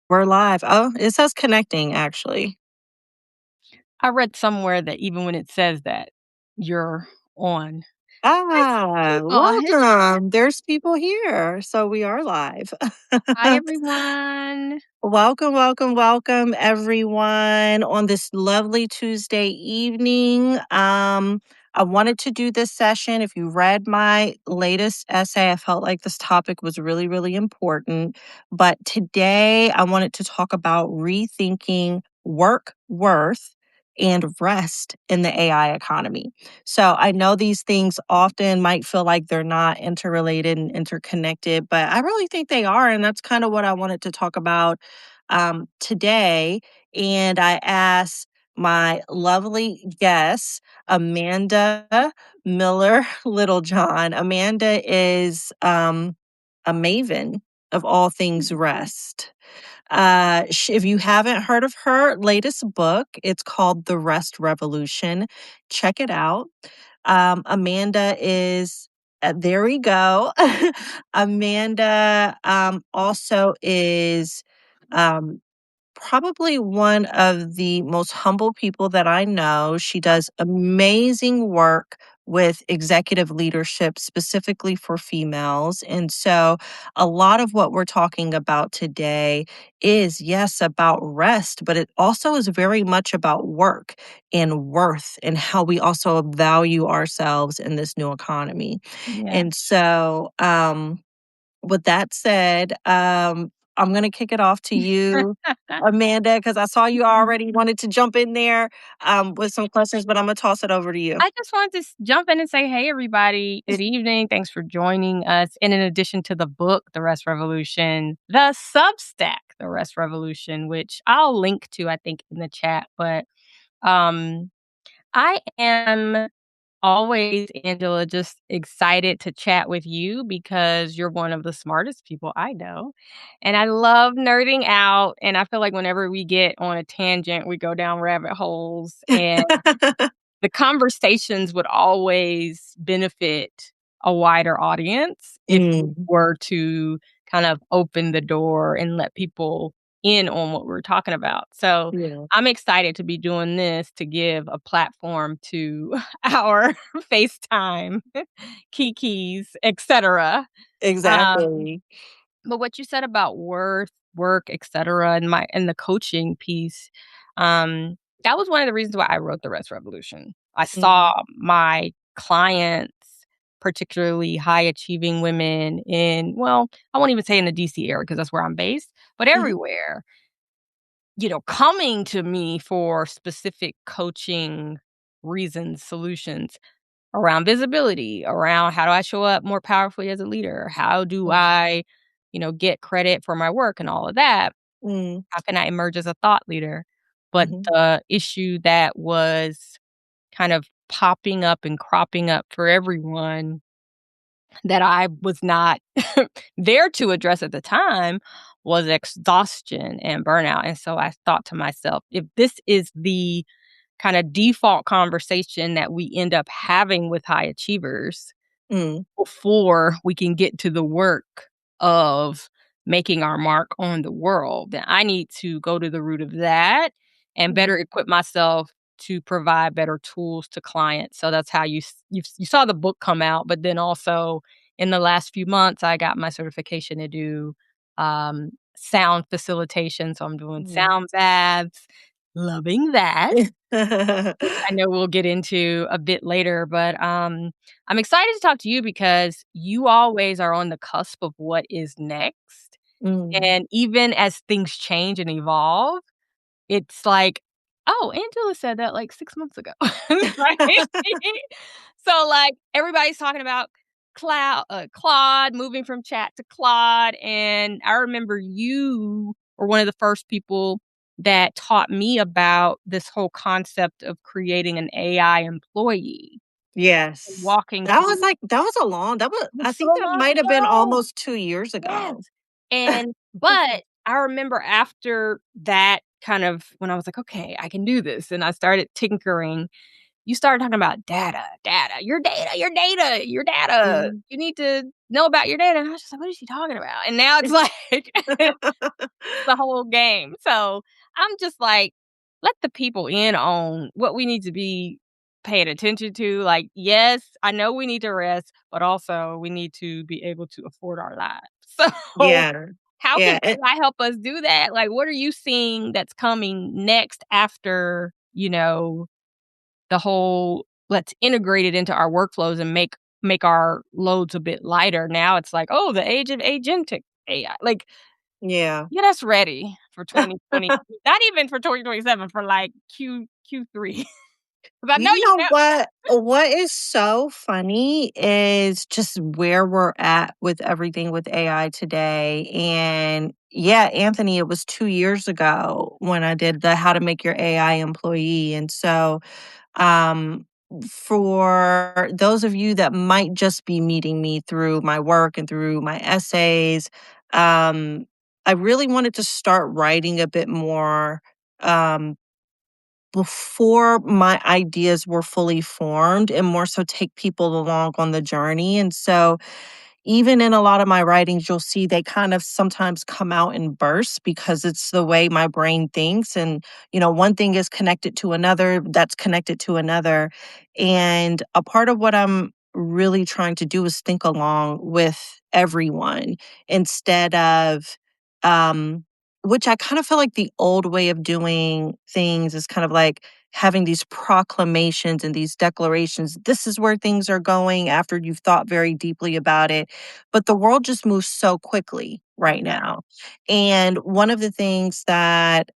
We're live. Oh, it says connecting, actually. I read somewhere that even when it says that, you're on. Let's Ah, keep on. welcome. There's people here. So we are live. Hi, everyone. Welcome, welcome, welcome, everyone, on this lovely Tuesday evening. I wanted to do this session. If you read my latest essay, I felt like this topic was really, really important. But today, I wanted to talk about rethinking work worth and rest in the AI economy. So I know these things often might feel like they're not interrelated and interconnected, but I really think they are. And that's kind of what I wanted to talk about today. And I asked my lovely guest, Amanda Miller Littlejohn. Amanda is a maven of all things rest. If you haven't heard of her latest book, it's called The Rest Revolution. Check it out. Amanda is, there we go. Amanda also is um, probably one of the most humble people that I know. She does amazing work with executive leadership, specifically for females. And so, a lot of what we're talking about today is, yes, about rest, but it also is very much about work and worth and how we also value ourselves in this new economy. Yeah. And so, with that said, I'm gonna kick it off to you, Amanda, because I saw you already wanted to jump in there, with some questions, but Imma toss it over to you. I just wanted to jump in and say, hey, everybody. Good evening. Thanks for joining us. And in addition to the book, The Rest Revolution, the Substack, The Rest Revolution, which I'll link to, I think, in the chat. But um, I am always, Angela, just excited to chat with you because you're one of the smartest people I know. And I love nerding out. And I feel like whenever we get on a tangent, we go down rabbit holes. And the conversations would always benefit a wider audience if we Mm, were to kind of open the door and let people in on what we're talking about. So yeah, I'm excited to be doing this to give a platform to our FaceTime, Kikis, etc. Um, exactly. but what you said about work, etc., and the coaching piece, that was one of the reasons why I wrote The Rest Revolution. I saw Mm, my clients, particularly high achieving women in, well, I won't even say in the DC area because that's where I'm based, but mhm, everywhere, coming to me for specific coaching reasons, solutions around visibility, around how do I show up more powerfully as a leader? How do mm, I, get credit for my work and all of that? mm, How can I emerge as a thought leader? But mhm, the issue that was kind of popping up and cropping up for everyone that I was not there to address at the time was exhaustion and burnout. And so I thought to myself, if this is the kind of default conversation that we end up having with high achievers mm, before we can get to the work of making our mark on the world, then I need to go to the root of that and better mhm, equip myself to provide better tools to clients. So that's how you saw the book come out, but then also in the last few months, I got my certification to do sound facilitation. So I'm doing mhm. sound baths, loving that, which I know we'll get into a bit later, but, I'm excited to talk to you because you always are on the cusp of what is next, Mm. and even as things change and evolve, it's like, "Oh, Angela said that, like, 6 months ago." Right? So, like, everybody's talking about Claude, moving from chat to Claude, and I remember you were one of the first people that taught me about this whole concept of creating an AI employee and Yes. walking through That was a long that was it was I so think that long might have been ago. almost 2 years Yes. ago. But I remember after that kind of when I was like, "Okay, I can do this," and I started tinkering, you started talking about data, your data, your data, your data. Mhm. You need to know about your data. And I was just like, what is she talking about? And now it's like the whole game. So I'm just like, let the people in on what we need to be paying attention to. Like, yes, I know we need to rest, but also we need to be able to afford our lives. So Yeah. how can Yeah, and AI help us do that? Like, what are you seeing that's coming next after, the whole let's integrate it into our workflows and make our loads a bit lighter. Now it's like, oh, the age of agentic AI. Like, yeah. get us ready for 2020, not even for 2027, for like Q3. 'Cause I You know you know know. what? What is so funny is just where we're at with everything with AI today. And yeah, Anthony, it was 2 years ago when I did the How to Make Your AI Employee. And so, um, for those of you that might just be meeting me through my work and through my essays, um, I really wanted to start writing a bit more, um, before my ideas were fully formed and more so take people along on the journey. And so, even in a lot of my writings, you'll see they kind of sometimes come out in bursts because it's the way my brain thinks. And, one thing is connected to another, that's connected to another. And a part of what I'm really trying to do is think along with everyone instead of, um, which I kind of feel like the old way of doing things is kind of like having these proclamations and these declarations. This is where things are going after you've thought very deeply about it, but the world just moves so quickly right now. And one of the things that,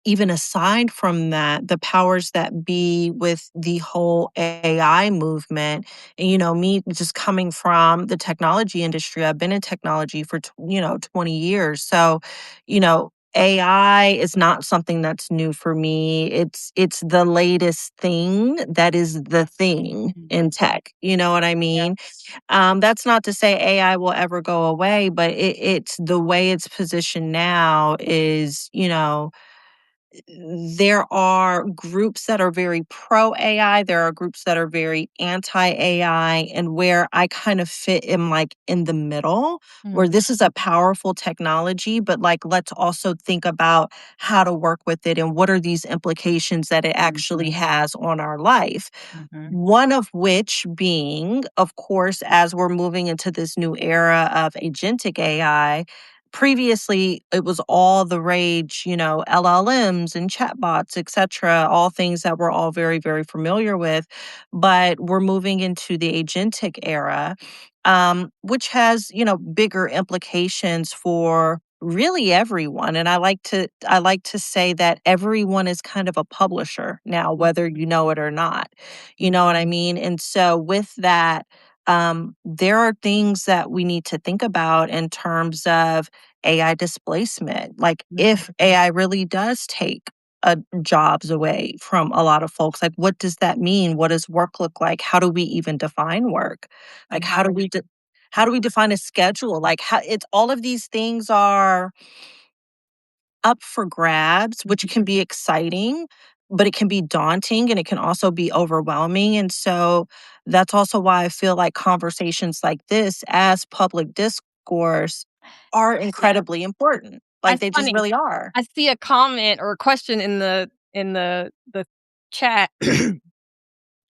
even aside from that, the powers that be with the whole AI movement, and, me just coming from the technology industry, I've been in technology for, 20 years. So, AI is not something that's new for me. It's the latest thing that is the thing Mhm. in tech. You know what I Yeah. mean? That's not to say AI will ever go away, but it's the way it's positioned now is, there are groups that are very pro AI, there are groups that are very anti AI, and where I kind of fit in like in the middle, where Mhm. this is a powerful technology, but like let's also think about how to work with it and what are these implications that it actually has on our life. Mhm. One of which being, of course, as we're moving into this new era of agentic AI, previously it was all the rage, LLMs and chatbots, etc., all things that we're all very, very familiar with. But we're moving into the agentic era, which has, bigger implications for really everyone. And I like to say that everyone is kind of a publisher now, whether you know it or not. You know what I mean? And so with that, there are things that we need to think about in terms of AI displacement. Like, if AI really does take jobs away from a lot of folks, like, what does that mean? What does work look like? How do we even define work? Like, how do we define a schedule? Like, how it's all of these things are up for grabs, which can be exciting, but it can be daunting and it can also be overwhelming. And so that's also why I feel like conversations like this, as public discourse, are Yeah. incredibly important. Like, It's they just funny. really are. I see a comment or a question in the chat.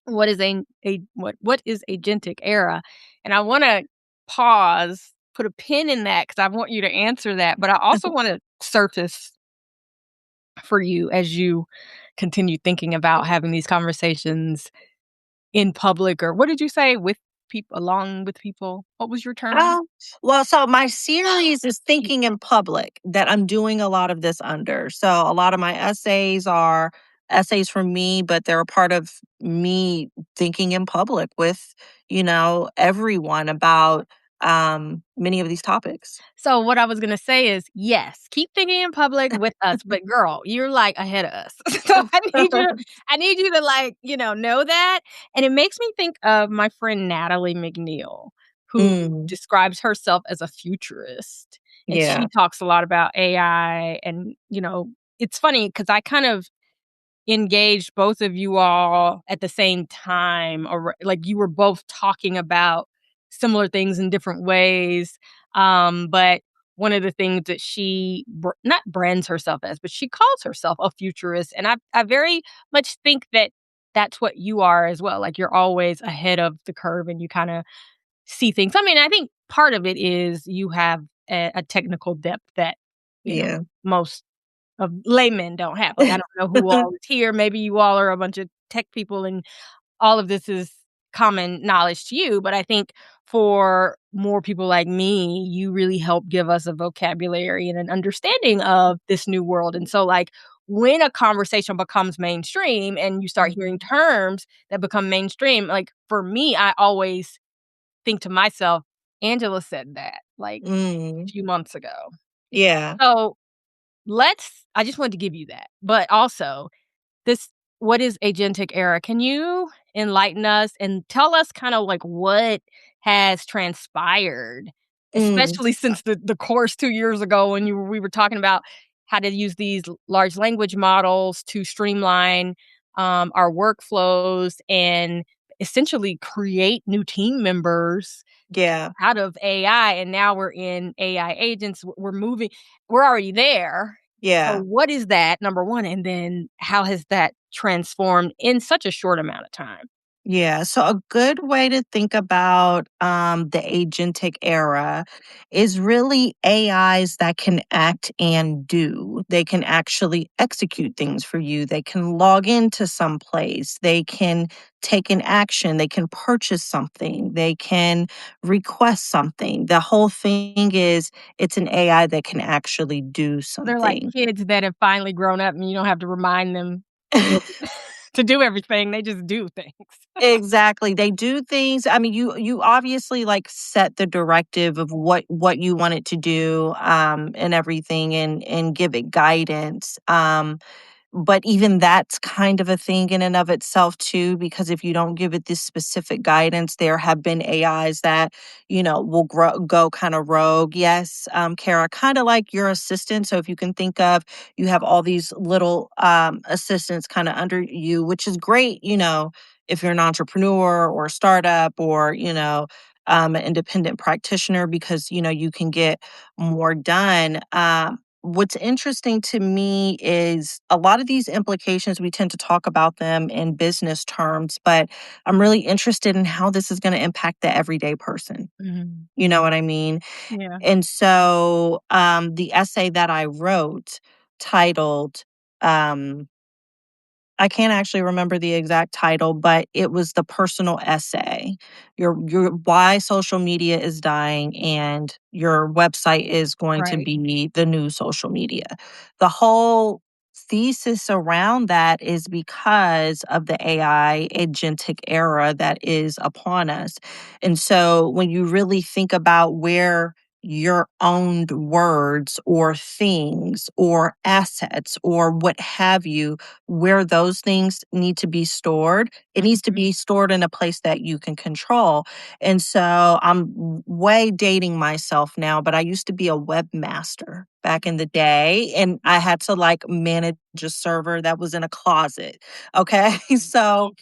What is agentic era? And I wanna pause, put a pin in that because I want you to answer that, but I also wanna surface for you as you continue thinking about having these conversations in public, or what did you say? With people, along with people? What was your term? Oh, well, so my series is Thinking in Public that I'm doing a lot of this under. So a lot of my essays are essays from me, but they're a part of me thinking in public with, everyone about many of these topics. So what I was gonna say is, yes, keep thinking in public with us, but girl, you're like ahead of us. So I need you to like, know that. And it makes me think of my friend Natalie McNeil, who Mm, describes herself as a futurist. And she yeah. talks a lot about AI and, it's funny because I kind of engaged both of you all at the same time, or like you were both talking about similar things in different ways. But one of the things that she not brands herself as, but she calls herself a futurist, and I very much think that that's what you are as well. Like you're always ahead of the curve, and you kind of see things. I mean, I think part of it is you have a technical depth that Yeah. most of laymen don't have. Like, I don't know who all is here. Maybe you all are a bunch of tech people and all of this is common knowledge to you, but I think for more people like me, you really help give us a vocabulary and an understanding of this new world. And so, like, when a conversation becomes mainstream and you start hearing Mhm. terms that become mainstream, like, for me, I always think to myself, "Angela said that, like, a Mm. few months ago." Yeah. So, I just wanted to give you that, but also this what is agentic era? Can you enlighten us and tell us kind of like what has transpired, Mm. especially since the course 2 years ago when we were talking about how to use these large language models to streamline, our workflows and essentially create new team members Yeah. out of AI, and now we're in AI agents. We're already there. So Yeah. what is that, number 1, and then how has that transformed in such a short amount of time? Yeah, so a good way to think about the agentic era is really AIs that can act and do. They can actually execute things for you. They can log into some place. They can take an action. They can purchase something. They can request something. The whole thing is it's an AI that can actually do They're like something. kids that have finally grown up and you don't have to remind them to do everything, they just do things. Exactly. They do things. I mean, you obviously like set the directive of what you want it to do and everything and give it guidance. But even that's kind of a thing in and of itself too, because if you don't give it this specific guidance, there have been AIs that, will go kind of rogue. Yes, Kara, kind of like your assistant. So if you can think of, you have all these little assistants kind of under you, which is great, if you're an entrepreneur or a startup or, an independent practitioner because, you can get more done. What's interesting to me is a lot of these implications, we tend to talk about them in business terms, but I'm really interested in how this is going to impact the everyday person. Mhm. You know what I mean? Yeah, And so the essay that I wrote titled, um, I can't actually remember the exact title, but it was the personal essay. Your why social media is dying and your website is going to right. be the new social media. The whole thesis around that is because of the AI agentic era that is upon us. And so when you really think about where your owned words or things or assets or what have you, where those things need to be stored, it needs to Mhm. be stored in a place that you can control. And so I'm way dating myself now, but I used to be a webmaster back in the day, and I had to like manage a server that was in a closet. Okay. So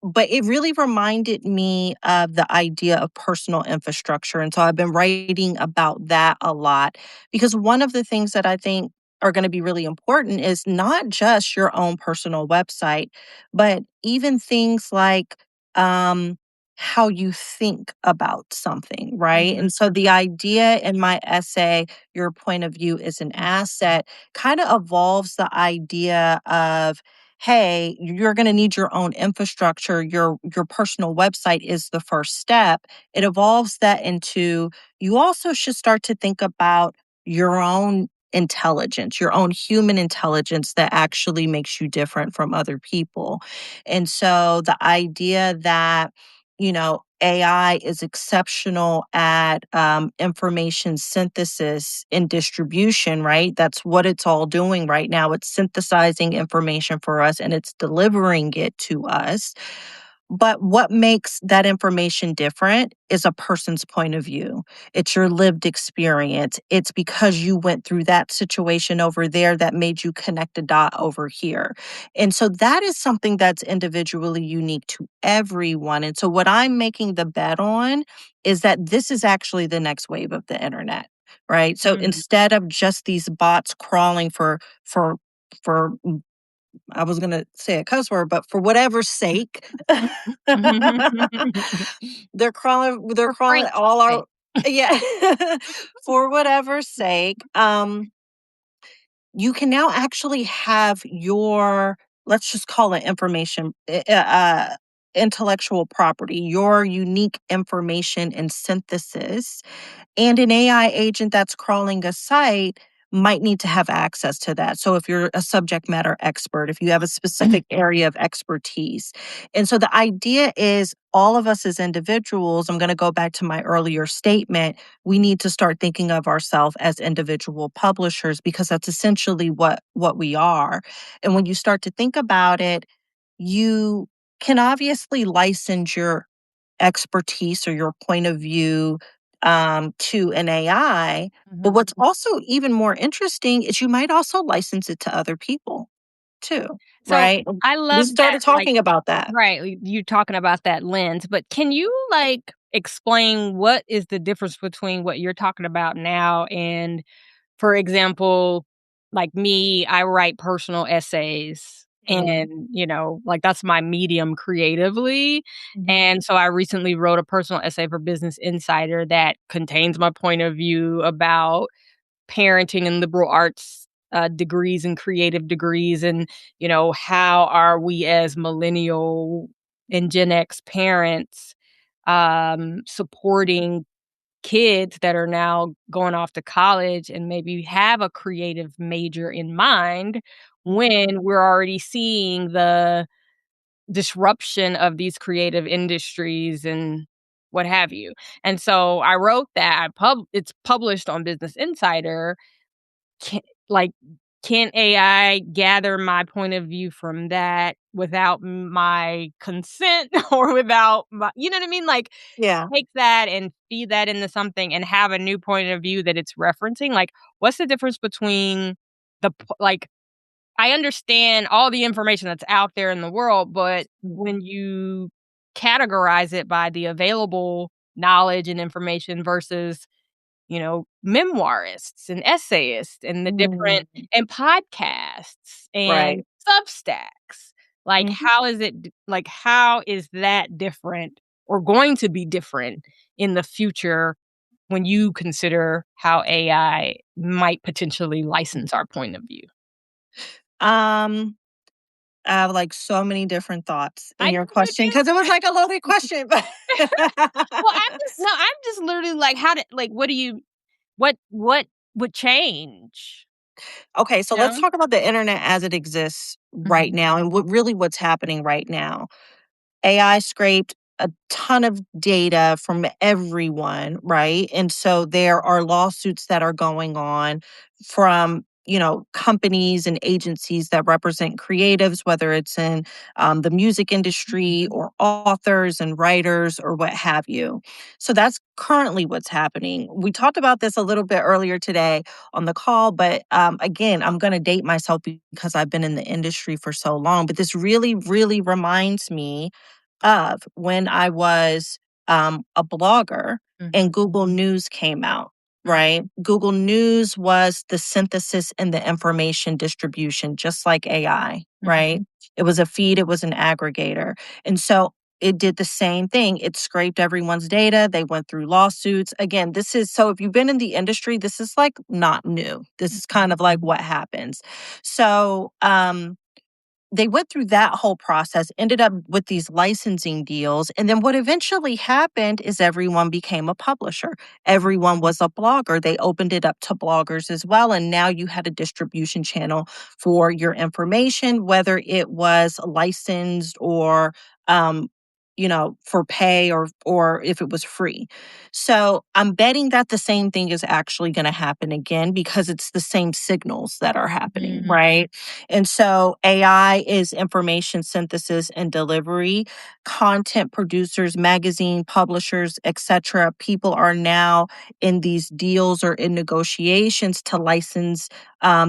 but it really reminded me of the idea of personal infrastructure. And so I've been writing about that a lot because one of the things that I think are going to be really important is not just your own personal website, but even things like um, how you think about something, right? Mhm. And so the idea in my essay, your point of view is an asset, kind of evolves the idea of hey, you're going to need your own infrastructure. Your personal website is the first step. It evolves that into you also should start to think about your own intelligence, your own human intelligence that actually makes you different from other people. And so the idea that AI is exceptional at information synthesis and distribution, right? That's what it's all doing right now. It's synthesizing information for us and it's delivering it to us. But what makes that information different is a person's point of view. It's your lived experience. It's because you went through that situation over there that made you connect a dot over here. And so that is something that's individually unique to everyone. And so what I'm making the bet on is that this is actually the next wave of the internet, right? So Mm. instead of just these bots crawling for I was going to say a cuss word, but for whatever sake, they're For crawling Frank's all our sake. yeah, for whatever sake. You can now actually have your, let's just call it information, intellectual property, your unique information and synthesis, and an AI agent that's crawling a site might need to have access to that. So if you're a subject matter expert, if you have a specific area of expertise. And so the idea is all of us as individuals, I'm going to go back to my earlier statement, we need to start thinking of ourselves as individual publishers because that's essentially what we are. And when you start to think about it, you can obviously license your expertise or your point of view to an AI. But Mhm. what's also even more interesting is you might also license it to other people too, So, right? I We love that, started like talking about that. right, you talking about that lens, but can you, like, explain what is the difference between what you're talking about now and, for example, like me, I write personal essays Mhm, and, like, that's my medium creatively, mhm, and so I recently wrote a personal essay for Business Insider that contains my point of view about parenting and liberal arts, degrees and creative degrees and, how are we as millennial and Gen X parents, supporting kids that are now going off to college and maybe have a creative major in mind when we're already seeing the disruption of these creative industries and what have you. And so I wrote that, it's published on Business Insider. Can like, can AI gather my point of view from that without my consent or without my, you know what I mean? Like, yeah. take that and feed that into something and have a new point of view that it's referencing? Like, what's the difference between like, I understand all the information that's out there in the world, but when you categorize it by the available knowledge and information versus memoirists and essayists and the different Mm, and podcasts right. and Substacks. Like, Mhm. how is that different or going to be different in the future when you consider how AI might potentially license our point of view? Um, I have like so many different thoughts I in know your you question because it do. was like a loaded question. But Well, I'm just literally like, how did like, what do you what would change? okay, so You let's know? talk about the internet as it exists right Mhm. now and what's happening right now. AI scraped a ton of data from everyone, right? And so there are lawsuits that are going on from companies and agencies that represent creatives, whether it's in the music industry or authors and writers or what have you. So that's currently what's happening. We talked about this a little bit earlier today on the call, but again, I'm going to date myself because I've been in the industry for so long. But this really, really reminds me of when I was a blogger Mhm. and Google News came out, Mhm. right? Google News was the synthesis and the information distribution, just like AI, Mhm. right? It was a feed, it was an aggregator. And so it did the same thing. It scraped everyone's data. They went through lawsuits. Again, this is so if you've been in the industry, this is like not new. This is kind of like what happens. So, they went through that whole process, ended up with these licensing deals. And then what eventually happened is everyone became a publisher. Everyone was a blogger. They opened it up to bloggers as well. And now you had a distribution channel for your information, whether it was licensed or, um, for pay or if it was free. So I'm betting that the same thing is actually going to happen again because it's the same signals that are happening, Mhm. right? And so AI is information synthesis and delivery. Content producers, magazine publishers, etc. People are now in these deals or in negotiations to license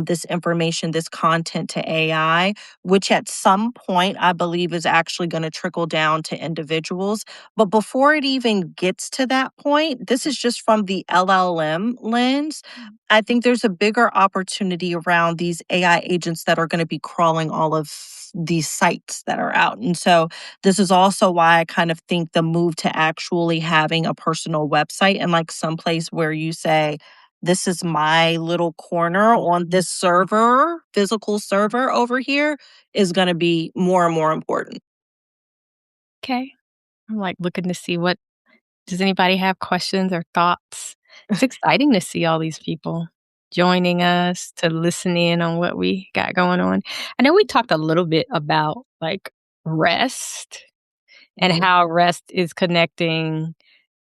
this information, this content to AI, which at some point I believe is actually going to trickle down to individuals. But before it even gets to that point, this is just from the LLM lens. I think there's a bigger opportunity around these AI agents that are going to be crawling all of these sites that are out. And so this is also why I kind of think the move to actually having a personal website and like someplace where you say, this is my little corner on this server, physical server over here, is going to be more and more important. Okay. I'm, like, looking to see what does anybody have questions or thoughts? It's exciting to see all these people joining us to listen in on what we got going on. I know we talked a little bit about, like, rest and Mhm. how rest is connecting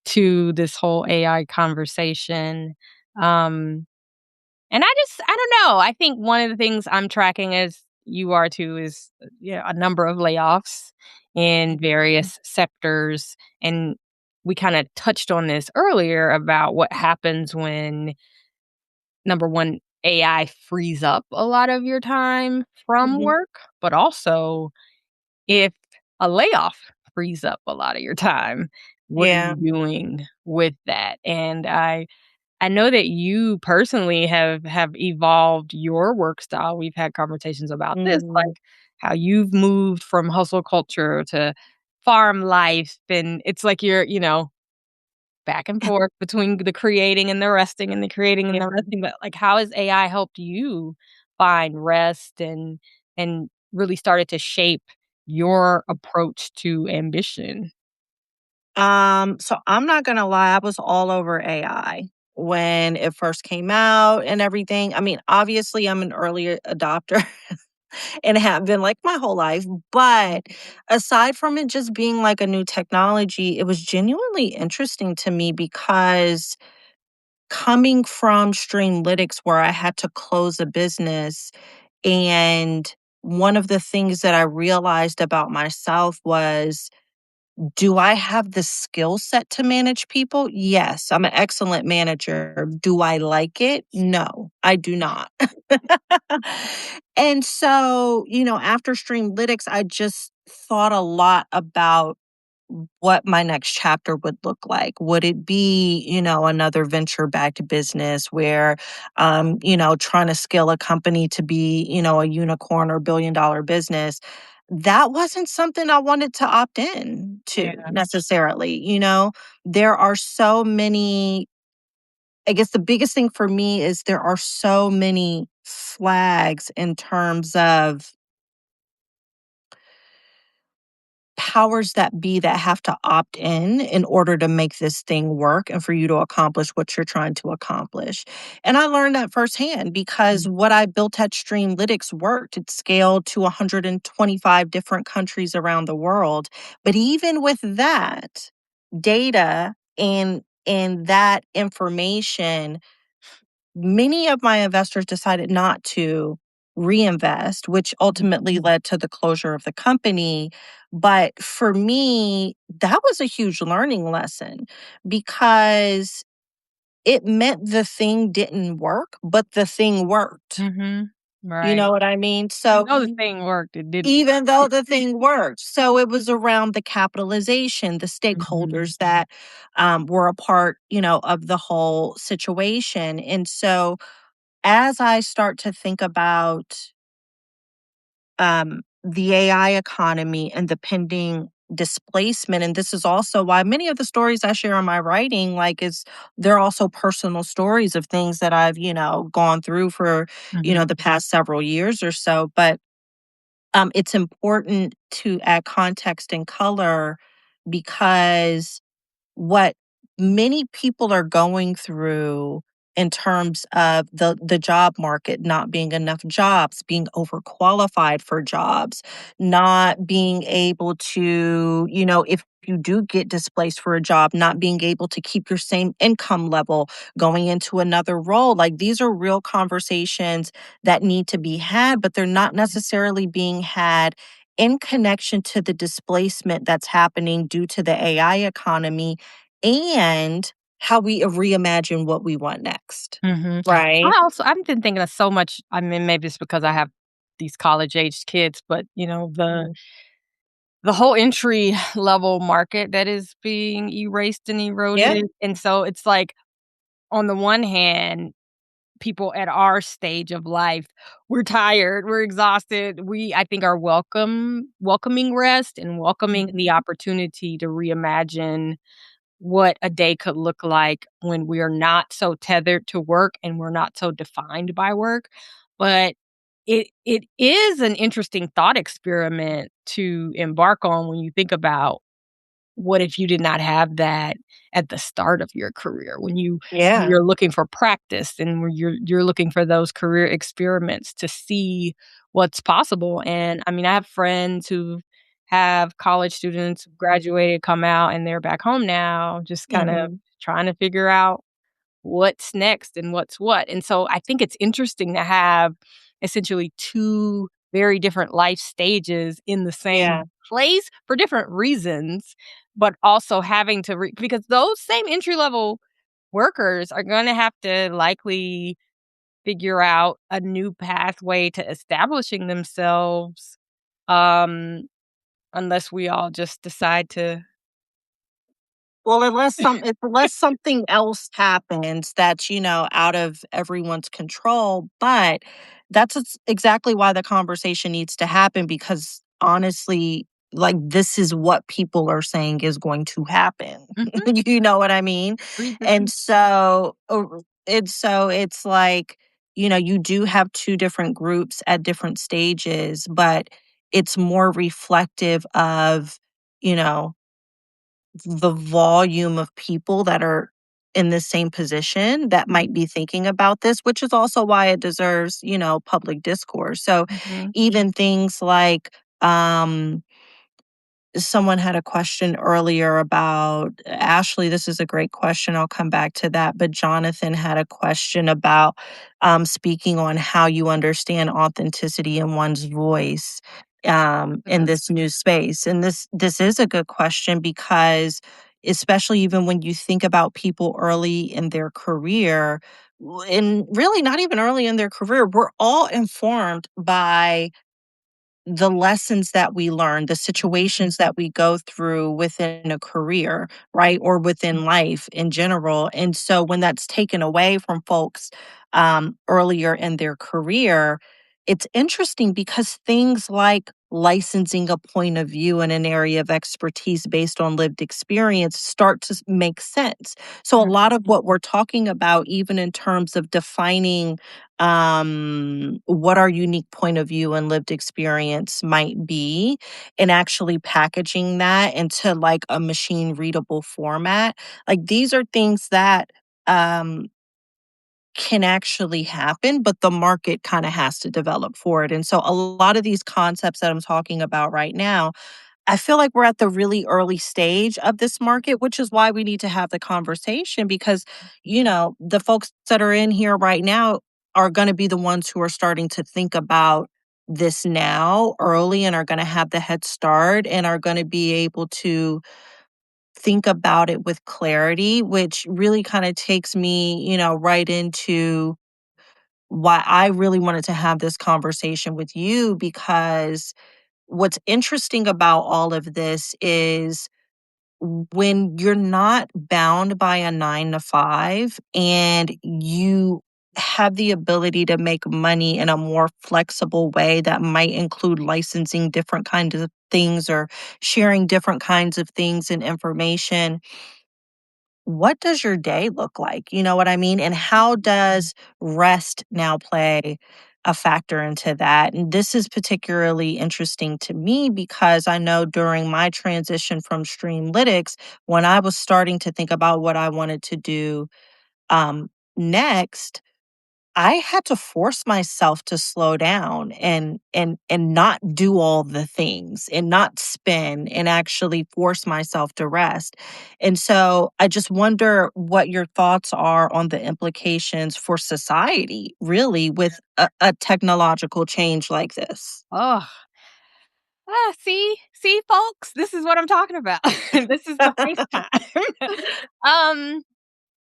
to this whole AI conversation. Um, and I don't know, I think one of the things I'm tracking as you are too is, a number of layoffs in various sectors, and we kinda touched on this earlier about what happens when, number 1, AI frees up a lot of your time from Mhm. work, but also if a layoff frees up a lot of your time, what are Yeah. you doing with that? And I know that you personally have evolved your work style. We've had conversations about this, Mhm. like how you've moved from hustle culture to farm life, and it's like you're, back and forth between the creating and the resting and the creating and Yeah. the resting, but, like, how has AI helped you find rest and really started to shape your approach to ambition? So I'm not gonna lie, I was all over AI when it first came out and everything. I mean, obviously I'm an early adopter and have been like my whole life, but aside from it just being like a new technology, it was genuinely interesting to me because coming from Streamlytics where I had to close a business and one of the things that I realized about myself was, do I have the skill set to manage people? Yes, I'm an excellent manager. Do I like it? No, I do not. And so, after Streamlytics, I just thought a lot about what my next chapter would look like. Would it be, another venture backed business where, trying to scale a company to be, a unicorn or $1 billion business? That wasn't something I wanted to opt in to Yeah. necessarily. There are so many, I guess the biggest thing for me is there are so many flags in terms of powers that be that have to opt in order to make this thing work and for you to accomplish what you're trying to accomplish. And I learned that firsthand because what I built at Streamlytics worked. It scaled to 125 different countries around the world. But even with that data and that information, many of my investors decided not to reinvest, which ultimately led to the closure of the company. But for me, that was a huge learning lesson because it meant the thing didn't work, but the thing worked. Mhm. You Right. know what I mean? Even So though the thing worked, it didn't. even though the thing worked. So it was around the capitalization, the Mhm. stakeholders that were a part, of the whole situation. And so as I start to think about the AI economy and the pending displacement, and this is also why many of the stories I share in my writing, like, is they're also personal stories of things that I've, gone through for, Mhm. the past several years or so. But it's important to add context and color because what many people are going through in terms of the job market not being enough jobs, being overqualified for jobs, not being able to, if you do get displaced for a job, not being able to keep your same income level going into another role. Like these are real conversations that need to be had, but they're not necessarily being had in connection to the displacement that's happening due to the AI economy and how we reimagine what we want next. Mhm. Right? I've been thinking of so much. I mean, maybe it's because I have these college-aged kids, but, Mhm. the whole entry level market that is being erased and Yeah. eroded, and so it's like, on the one hand, people at our stage of life, we're tired, we're exhausted, I think, are welcoming rest and welcoming the opportunity to reimagine what a day could look like when we are not so tethered to work and we're not so defined by work. But it is an interesting thought experiment to embark on when you think about what if you did not have that at the start of your career when Yeah. you're looking for practice and where you're looking for those career experiments to see what's possible. And I mean, I have friends who have college students who graduated, come out, and they're back home now, just kind of Mhm. trying to figure out what's next and what's what. And so I think it's interesting to have essentially two very different life stages in the Yeah. same place for different reasons, but also having to because those same entry level workers are going to have to likely figure out a new pathway to establishing themselves, um unless we all just decide to. Well, unless something else happens that's, out of everyone's control, but exactly why the conversation needs to happen because honestly, like this is what people are saying is going to happen. Mhm. You know what I mean? Agreed, And agreed. it's like, you do have two different groups at different stages, but it's more reflective of, you know, the volume of people that are in the same position that might be thinking about this, which is also why it deserves, public discourse. So Mhm. even things like, someone had a question earlier about Ashley. This is a great question. I'll come back to that. But Jonathan had a question about speaking on how you understand authenticity in one's voice in Mhm. this new space. And this is a good question because, especially even when you think about people early in their career, and really not even early in their career, we're all informed by the lessons that we learn, the situations that we go through within a career, right? Or within life in general. And so when that's taken away from folks earlier in their career, it's interesting because things like licensing a point of view in an area of expertise based on lived experience start to make sense. So a Mhm. lot of what we're talking about, even in terms of defining what our unique point of view and lived experience might be, and actually packaging that into like a machine readable format. Like these are things that um, can actually happen, but the market kind of has to develop for it. And so a lot of these concepts that I'm talking about right now, I feel like we're at the really early stage of this market, which is why we need to have the conversation because, the folks that are in here right now are going to be the ones who are starting to think about this now early and are going to have the head start and are going to be able to think about it with clarity, which really kind of takes me, right into why I really wanted to have this conversation with you because what's interesting about all of this is when you're not bound by a 9 to 5 and you have the ability to make money in a more flexible way that might include licensing different kinds of things or sharing different kinds of things and information, what does your day look like? You know what I mean? And how does rest now play a factor into that? And this is particularly interesting to me because I know during my transition from Streamlytics, when I was starting to think about what I wanted to do next, I had to force myself to slow down and not do all the things and not spin and actually force myself to rest. And so I just wonder what your thoughts are on the implications for society, really, with a technological change like this. Oh, see, folks, this is what I'm talking about. This is the FaceTime. um,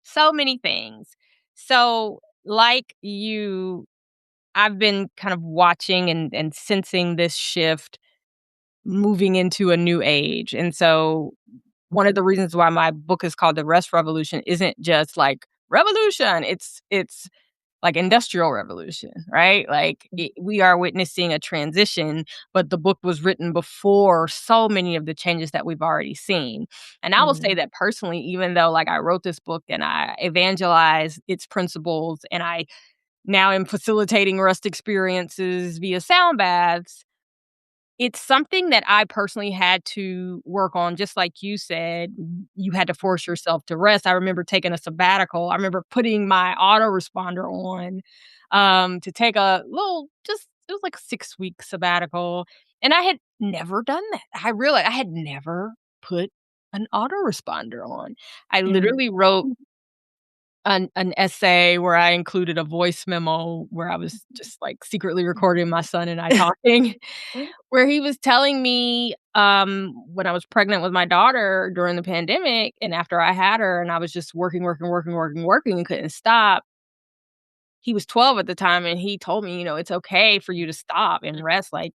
so many things. So, like you, I've been kind of watching and sensing this shift moving into a new age. And so one of the reasons why my book is called The Rest Revolution isn't just like revolution. It's like industrial revolution, right? Like we are witnessing a transition, but the book was written before so many of the changes that we've already seen. And I will say Mm, that personally, even though like I wrote this book and I evangelize its principles and I now am facilitating rest experiences via sound baths, it's something that I personally had to work on, just like you said, you had to force yourself to rest. I remember taking a sabbatical. I remember putting my autoresponder on, to take a little just it was like a 6-week sabbatical, and I had never done that. I realized I had never put an autoresponder on. I mm, literally wrote an essay where I included a voice memo where I was just, like, secretly recording my son and I talking, where he was telling me, when I was pregnant with my daughter during the pandemic and after I had her and I was just working, working, working, working, working and couldn't stop. He was 12 at the time, and he told me, "It's okay for you to stop and rest, like,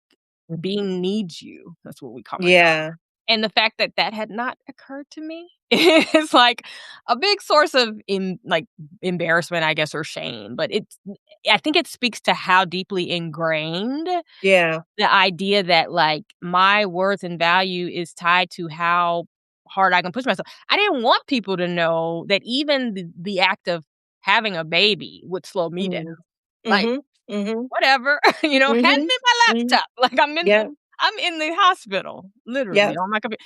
being needs you." That's what we call my daughter. yeah, And the fact that that had not occurred to me is, like, a big source of embarrassment, I guess, or shame, but I think it speaks to how deeply ingrained yeah, the idea that, like, my worth and value is tied to how hard I can push myself. I didn't want people to know that even the act of having a baby would slow me down. mm, Like, mhm, mhm, whatever, hand mhm, me my mm, laptop. Like, yep, I'm in the hospital, literally, yep, on my computer.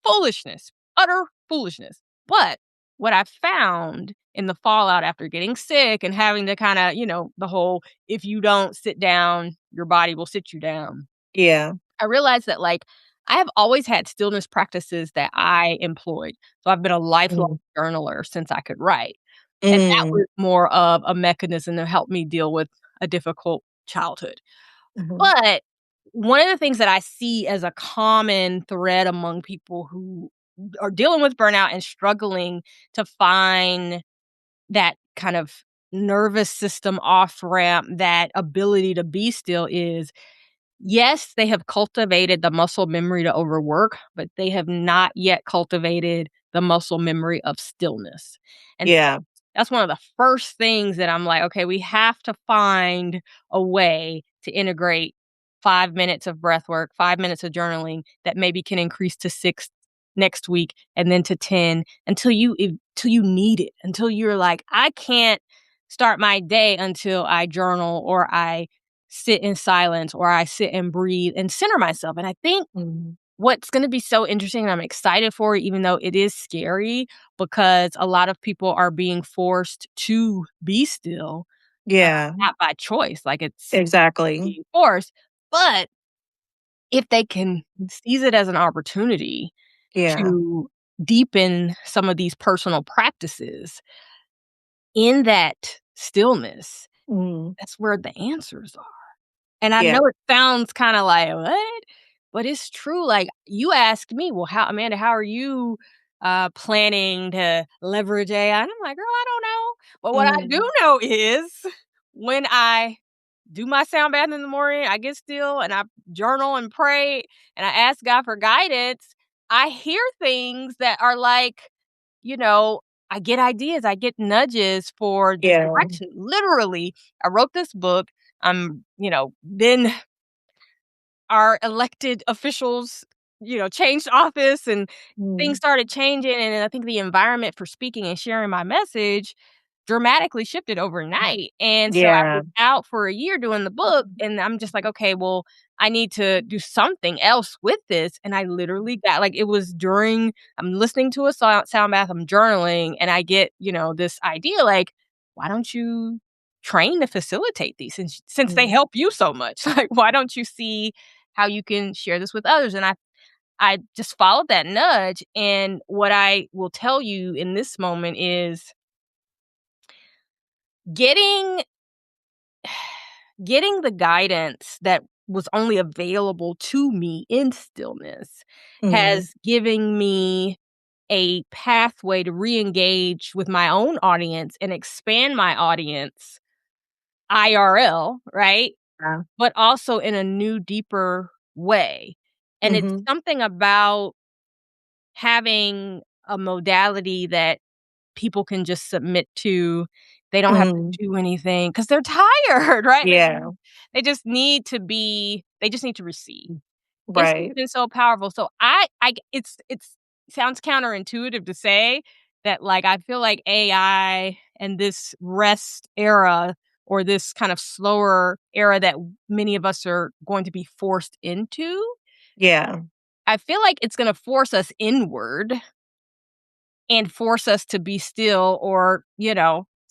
Foolishness, utter foolishness. But what I found in the fallout after getting sick and having to kinda, the whole, "If you don't sit down, your body will sit you down." yeah, I realized that, like, I have always had stillness practices that I employed. So I've been a lifelong mm, journaler since I could write. And that mm, was more of a mechanism to help me deal with a difficult childhood. mhm, But one of the things that I see as a common thread among people who are dealing with burnout and struggling to find that kind of nervous system off ramp, that ability to be still is, yes, they have cultivated the muscle memory to overwork, but they have not yet cultivated the muscle memory of stillness. And so yeah, that's one of the first things that I'm like, okay, we have to find a way to integrate 5 minutes of breath work, 5 minutes of journaling that maybe can increase to 6 next week and then to 10 until you need it, until you're like, I can't start my day until I journal or I sit in silence or I sit and breathe and center myself. And I think mhm, what's going to be so interesting and I'm excited for it, even though it is scary because a lot of people are being forced to be still, yeah, not by choice, like it's exactly, being forced. But if they can seize it as an opportunity yeah, to deepen some of these personal practices in that stillness, mm, that's where the answers are. And I yeah, know it sounds kinda like, "What?" But it's true, like, you asked me, "Well, how Amanda, how are you, planning to leverage AI?" And I'm like, "Girl, I don't know." But what I do mm, know is when I do my sound bath in the morning, I get still and I journal and pray and I ask God for guidance, I hear things that are like, you know, I get ideas, I get nudges for the yeah, direction. Literally, I wrote this book. Then our elected officials, changed office and things mm, started changing. And I think the environment for speaking and sharing my message dramatically shifted overnight. And so I yeah, was out for a year doing the book, and I'm just like, okay, well, I need to do something else with this. And I literally got like, it was during, I'm listening to a sound bath, I'm journaling, and I get, this idea like, why don't you train to facilitate these since they Mm. help you so much? Like, why don't you see how you can share this with others? And I just followed that nudge. And what I will tell you in this moment is getting getting the guidance that was only available to me in stillness Mhm. has given me a pathway to re-engage with my own audience and expand my audience IRL, right? Yeah. But also in a new, deeper way. And it's Mhm. something about having a modality that people can just submit to. They don't have to Mhm. do anything because 'cause they're tired, right? Yeah. They just need to receive. It's just Right. been so powerful. So it's sounds counterintuitive to say that, like, I feel like AI and this rest era or this kind of slower era that many of us are going to be forced into, Yeah. I feel like it's gonna force us inward and force us to be still or,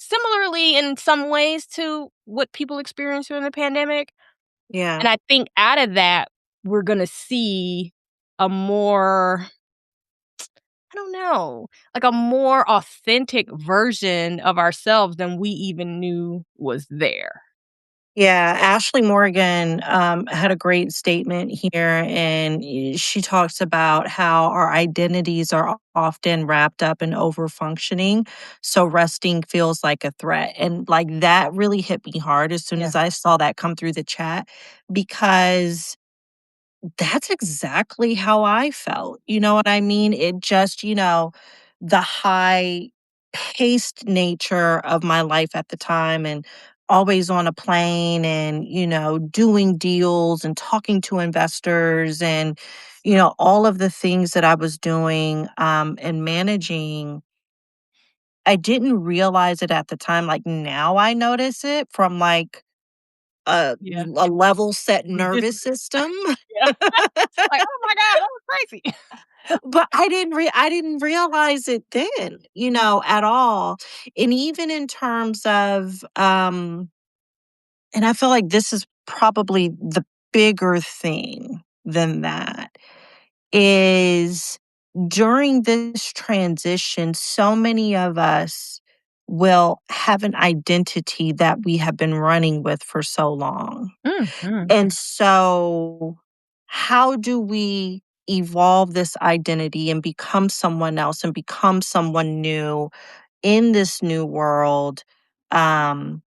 similarly in some ways to what people experienced during the pandemic. Yeah. And I think out of that, we're gonna see a more, I don't know, like a more authentic version of ourselves than we even knew was there. Yeah, Ashley Morgan had a great statement here, and she talks about how our identities are often wrapped up in overfunctioning. So resting feels like a threat. And like that really hit me hard as soon Yeah. as I saw that come through the chat because that's exactly how I felt. You know what I mean? It just, the high paced nature of my life at the time and always on a plane and, doing deals and talking to investors and, all of the things that I was doing and managing. I didn't realize it at the time. Like now I notice it from like Yeah. a level set Resistance. nervous system. Yeah. Like, "Oh my god, that was crazy." But I didn't realize it then, at all. And even in terms of, and I feel like this is probably the bigger thing than that, is during this transition, so many of us will have an identity that we have been running with for so long. Mhm. And so, how do we evolve this identity and become someone else and become someone new in this new world? Um,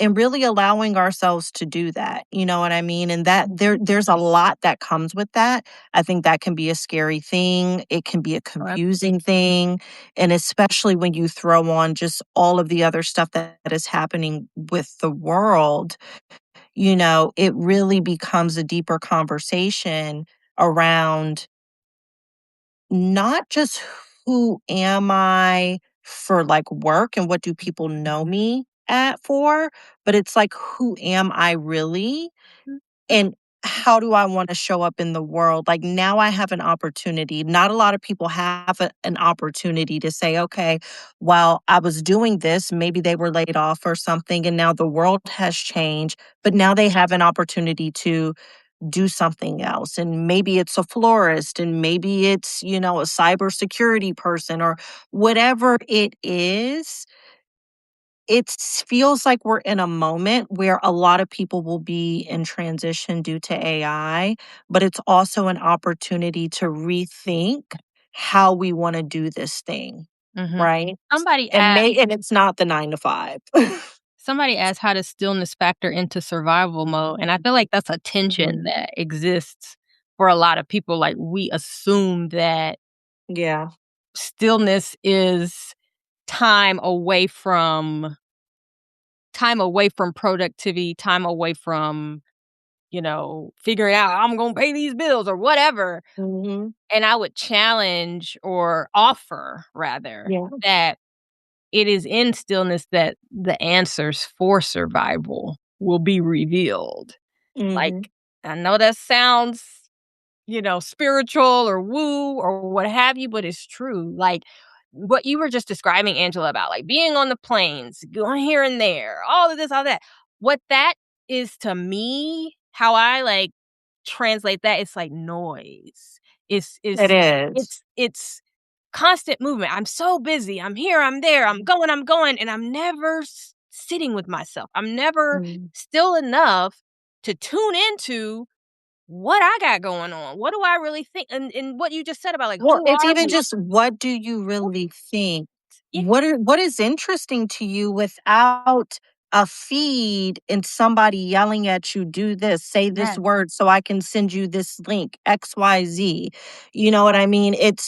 and really allowing ourselves to do that. You know what I mean? And that there's a lot that comes with that. I think that can be a scary thing. It can be a Oh, absolutely. confusing thing. And especially when you throw on just all of the other stuff that is happening with the world, it really becomes a deeper conversation around not just who am I for like work and what do people know me at for, but it's like who am I really Mhm. and how do I want to show up in the world? Like now I have an opportunity. Not a lot of people have an opportunity to say, okay, while I was doing this, maybe they were laid off or something, and now the world has changed, but now they have an opportunity to do something else. And maybe it's a florist, and maybe it's, a cybersecurity person or whatever it is. It feels like we're in a moment where a lot of people will be in transition due to AI, but it's also an opportunity to rethink how we want to do this thing, Mhm. right? Somebody And asked and it's not the 9 to 5. somebody asked how does stillness factor into survival mode, and I feel like that's a tension Mhm. that exists for a lot of people. Like, we assume that Yeah. stillness is time away from productivity, time away from, figuring out I'm gonna pay these bills or whatever. Mhm. And I would challenge or offer rather Yeah. that it is in stillness that the answers for survival will be revealed. Like, Mhm. I know that sounds, spiritual or woo or what have you, but it's true. Like, what you were just describing, Angela, about like being on the planes, going here and there, all of this, all that. What that is to me, how I like translate that, it's like noise. It is. It's constant movement. I'm so busy. I'm here, I'm there, I'm going, and I'm never sitting with myself. I'm never Mm. still enough to tune into what I got going on. What do I really think? And what you just said about like Well, who it's are even we? just what do you really think? Yeah, What is interesting to you without a feed and somebody yelling at you, do this, say this yes. word so I can send you this link, XYZ. You know what I mean? It's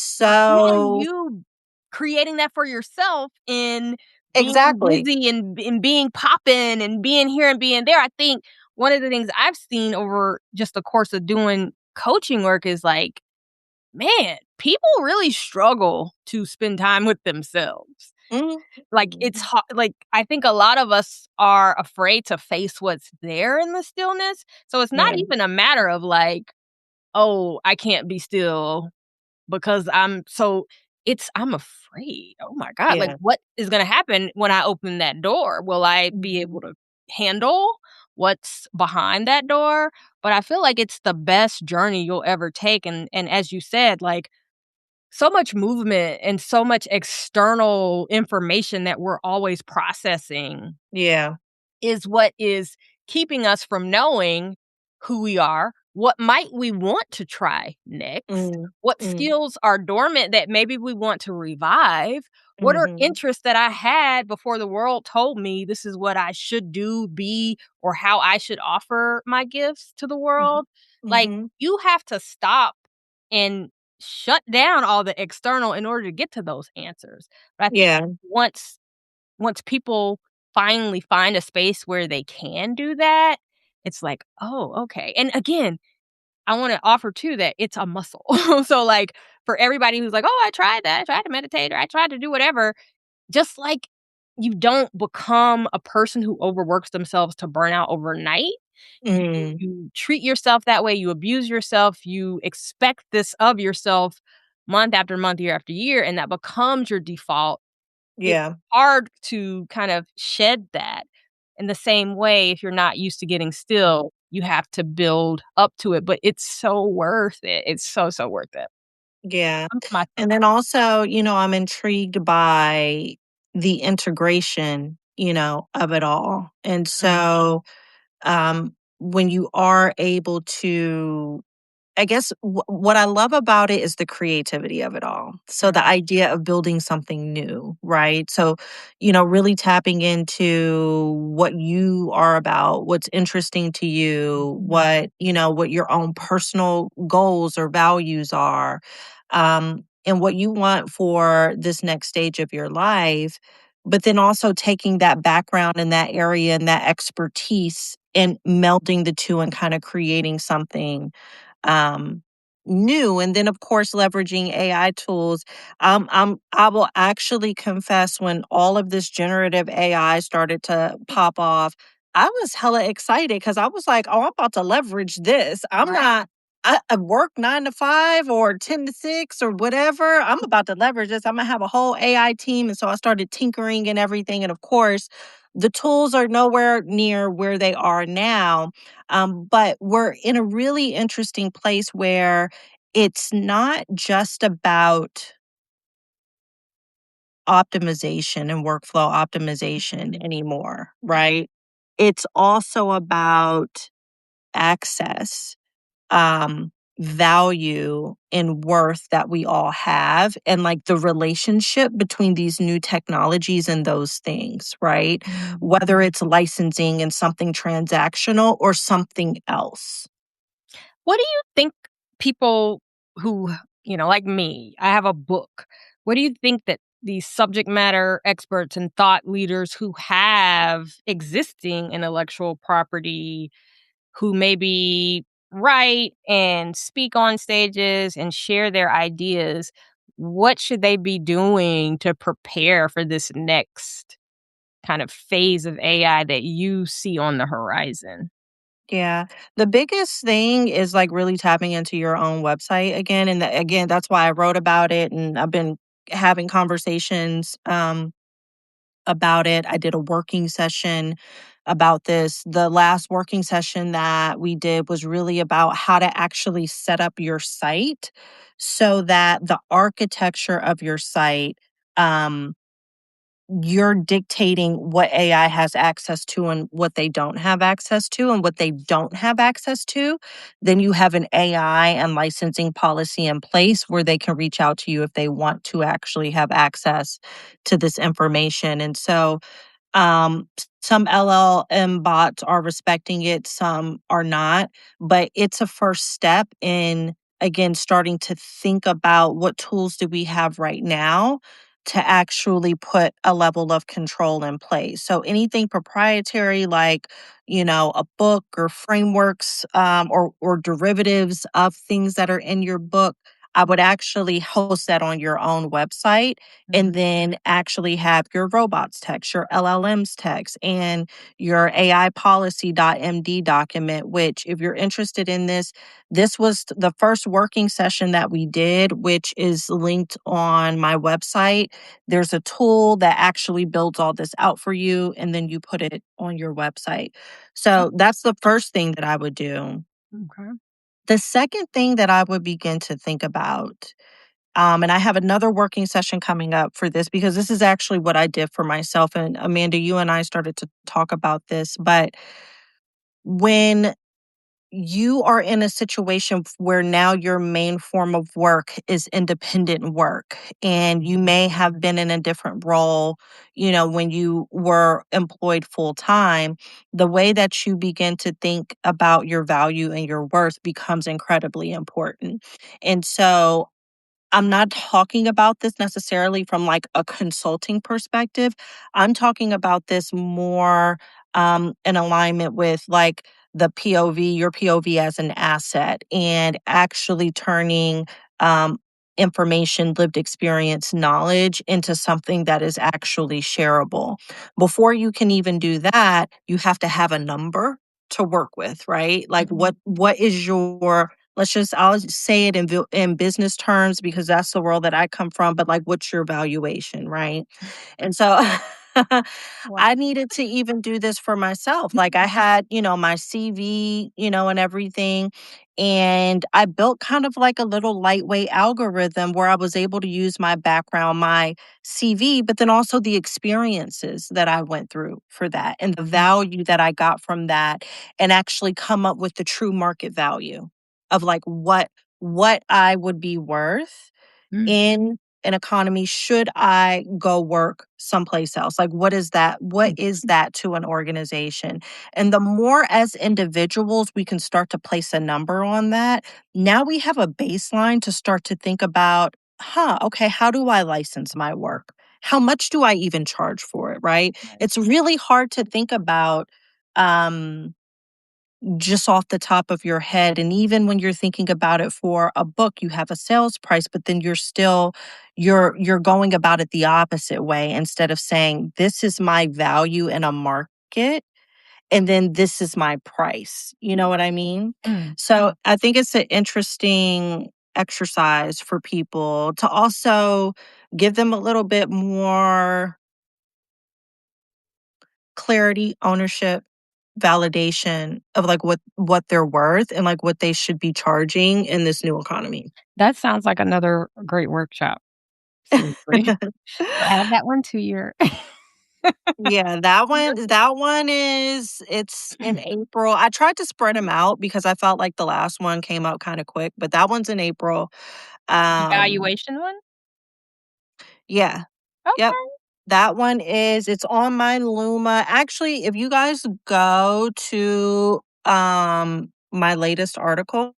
And so you creating that for yourself in being exactly. busy and being popping and being here and being there. I think one of the things I've seen over just the course of doing coaching work is like, man, people really struggle to spend time with themselves. Like it's Mhm. hard. Like I think a lot of us are afraid to face what's there in the stillness. So it's not Yeah. even a matter of like, oh, I can't be still because I'm afraid. Oh my god, like Yeah. what is going to happen when I open that door? Will I be able Mhm. to handle what's behind that door? But I feel like it's the best journey you'll ever take, and as you said, like so much movement and so much external information that we're always processing Yeah. is what is keeping us from knowing who we are, what might we want to try next, Mm. what Mm. skills are dormant that maybe we want to revive, what are Mhm. interests that I had before the world told me this is what I should do, be, or how I should offer my gifts to the Mhm. world. Like, Mhm. you have to stop and shut down all the external in order to get to those answers. But I think Yeah. once people finally find a space where they can do that, it's like, "Oh, okay." And again, I wanna offer too that it's a muscle. So, like, for everybody who's like, "Oh, I tried that. I tried to meditate or I tried to do whatever," just like you don't become a person who overworks themselves to burn out overnight, you Mm. you treat yourself that way, you abuse yourself, you expect this of yourself month after month, year after year, and that becomes your default. It's Yeah. hard to kind of shed that. In the same way, if you're not used to getting still, you have to build up to it, but it's so worth it. It's so, so worth it. Yeah. Comes to my And then also, I'm intrigued by the integration, of it all. And mm, so, when you are able to I guess what I love about it is the creativity of it all. So the mm, idea of building something new, right? So, really tapping into what you are about, what's interesting to you, what your own personal goals or values are, and what you want for this next stage of your life. But then also taking that background in that area and that expertise and melding the two and kind of creating something um, new. And then, of course, leveraging AI tools. I will actually confess when all of this generative AI started to pop off, I was hella excited because I was like, oh, I'm about to leverage this. I'm right. not. I work 9 to 5 or 10 to 6 or whatever. I'm about to leverage this. I'm gonna have a whole AI team. And so I started tinkering and everything. And of course, the tools are nowhere near where they are now, but we're in a really interesting place where it's not just about optimization and workflow optimization Mm, anymore, right? It's also about access, value, and worth that we all have, and like the relationship between these new technologies and those things, right? mm. Whether it's licensing and something transactional or something else. What do you think people who, like me, I have a book. What do you think that these subject matter experts and thought leaders who have existing intellectual property, who maybe write and speak on stages and share their ideas, what should they be doing to prepare for this next kind of phase of AI that you see on the horizon? Yeah. The biggest thing is like really tapping into your own website again. And again, that's why I wrote about it. And I've been having conversations about it. I did a working session about this. The last working session that we did was really about how to actually set up your site so that the architecture of your site, um, you're dictating what AI has access to and what they don't have access to. And what they don't have access to, then you have an AI and licensing policy in place where they can reach out to you if they want to actually have access to this information. And so some LLM bots are respecting it, some are not, but it's a first step in, again, starting to think about what tools do we have right now to actually put a level of control in place. So anything proprietary, like, a book or frameworks, or derivatives of things that are in your book, I would actually host that on your own website Mhm. and then actually have your robots text, your LLMs text, and your AI policy.md document, which, if you're interested in this, this was the first working session that we did, which is linked on my website. There's a tool that actually builds all this out for you, and then you put it on your website. So that's the first thing that I would do. Okay. The second thing that I would begin to think about, and I have another working session coming up for this because this is actually what I did for myself. And Amanda, you and I started to talk about this. But when you are in a situation where now your main form of work is independent work, and you may have been in a different role, when you were employed full time, the way that you begin to think about your value and your worth becomes incredibly important. And so I'm not talking about this necessarily from like a consulting perspective. I'm talking about this more in alignment with like the POV, your POV as an asset, and actually turning um, information, lived experience, knowledge into something that is actually shareable. Before you can even do that, you have to have a number to work with, right? Like what is your, I'll just say it in business terms because that's the world that I come from, but like, what's your valuation, right? And so Wow. I needed to even do this for myself. Like, I had, my CV, and everything. And I built kind of like a little lightweight algorithm where I was able to use my background, my CV, but then also the experiences that I went through for that and the value that I got from that, and actually come up with the true market value of like what I would be worth Mm. in an economy should I go work someplace else. Like, what is that to an organization? And the more as individuals we can start to place a number on that, now we have a baseline to start to think about, okay, how do I license my work? How much do I even charge for it, right? Right. It's really hard to think about um just off the top of your head. And even when you're thinking about it for a book, you have a sales price, but then you're going about it the opposite way. Instead of saying, this is my value in a market, and then this is my price. You know what I mean? Mm. So I think it's an interesting exercise for people to also give them a little bit more clarity, ownership, validation of like what they're worth and like what they should be charging in this new economy. That sounds like another great workshop. Seriously. So add that one to your Yeah, that one it's in April. I tried to spread them out because I felt like the last one came out kind of quick, but that one's in April. Um evaluation one? yeah. Yep. Okay. That one it's on my Luma. Actually, if you guys go to my latest article,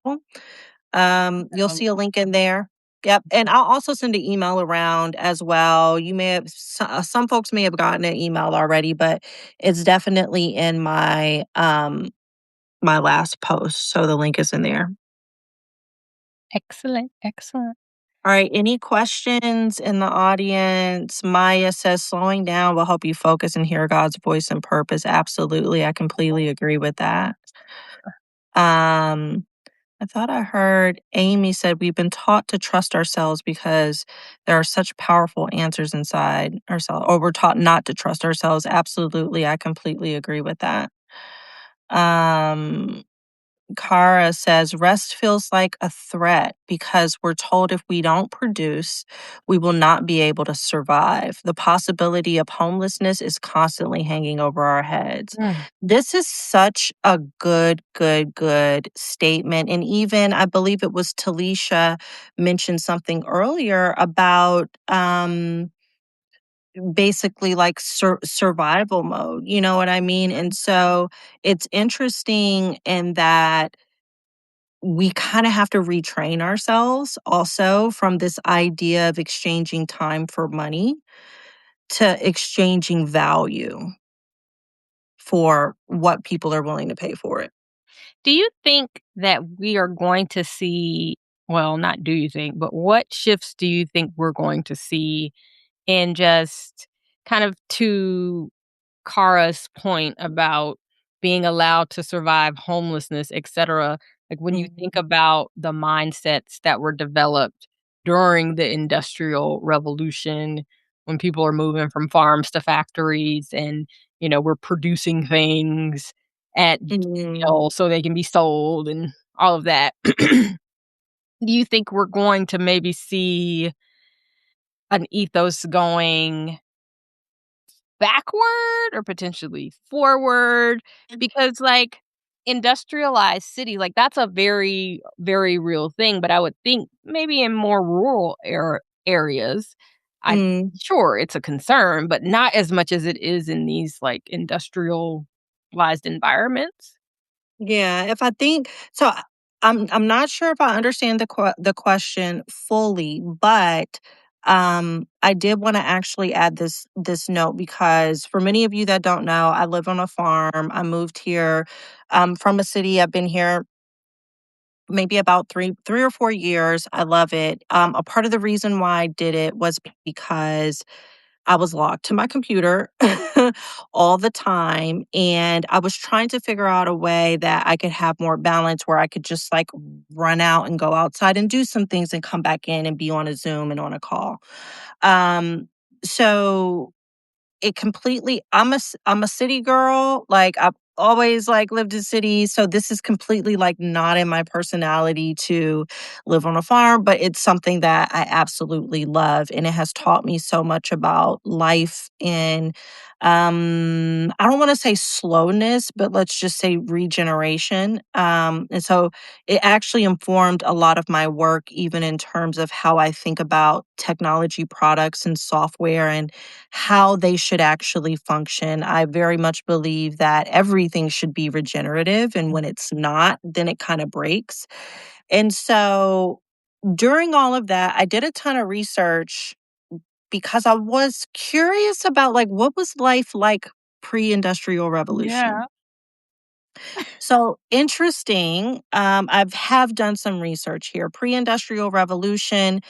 you'll see a link in there. Yep, and I'll also send an email around as well. You may have some folks may have gotten an email already, but it's definitely in my last post, so the link is in there. Excellent, excellent. All right, any questions in the audience? Maya says slowing down will help you focus and hear God's voice and purpose. Absolutely, I completely agree with that. Um, I thought I heard Amy said we've been taught to trust ourselves because there are such powerful answers inside ourselves, or we're taught not to trust ourselves. Absolutely, I completely agree with that. Um, Kara says rest feels like a threat because we're told if we don't produce, we will not be able to survive. The possibility of homelessness is constantly hanging over our heads. Mm. This is such a good statement. And even I believe it was Talisha mentioned something earlier about basically like survival mode. You know what I mean? And so it's interesting in that we kind of have to retrain ourselves also from this idea of exchanging time for money to exchanging value for what people are willing to pay for it. Do you think that we are going to see, well, not do you think, but what shifts do you think we're going to see in just kind of to Kara's point about being allowed to survive homelessness, et cetera, like, when you think Mhm. about the mindsets that were developed during the Industrial Revolution, when people are moving from farms to factories and, we're producing things at Mm. scale so they can be sold and all of that. Do you think we're going to maybe see an ethos going backward or potentially forward? Because, like, industrialized city, like, that's a very, very real thing, but I would think maybe in more rural areas, I'm Mm. sure it's a concern, but not as much as it is in these, like, industrialized environments. Yeah, if I think so, I'm not sure if I understand the question fully, but I did want to actually add this note because for many of you that don't know, I live on a farm. I moved here from a city. I've been here maybe about three or 4 years. I love it. A part of the reason why I did it was because I was locked to my computer all the time, and I was trying to figure out a way that I could have more balance where I could just, like, run out and go outside and do some things and come back in and be on a Zoom and on a call. Um, so it completely I'm a city girl, like, I've always, like, lived in cities, so this is completely, like, not in my personality to live on a farm, but it's something that I absolutely love, and it has taught me so much about life and, I don't wanna say slowness, but let's just say regeneration, and so it actually informed a lot of my work even in terms of how I think about technology products and software and how they should actually function. I very much believe that everything should be regenerative, and when it's not, then it kind of breaks. And so during all of that, I did a ton of research because I was curious about like what was life like pre-industrial revolution. Yeah. So interesting. I've have done some research here. Pre-industrial revolution,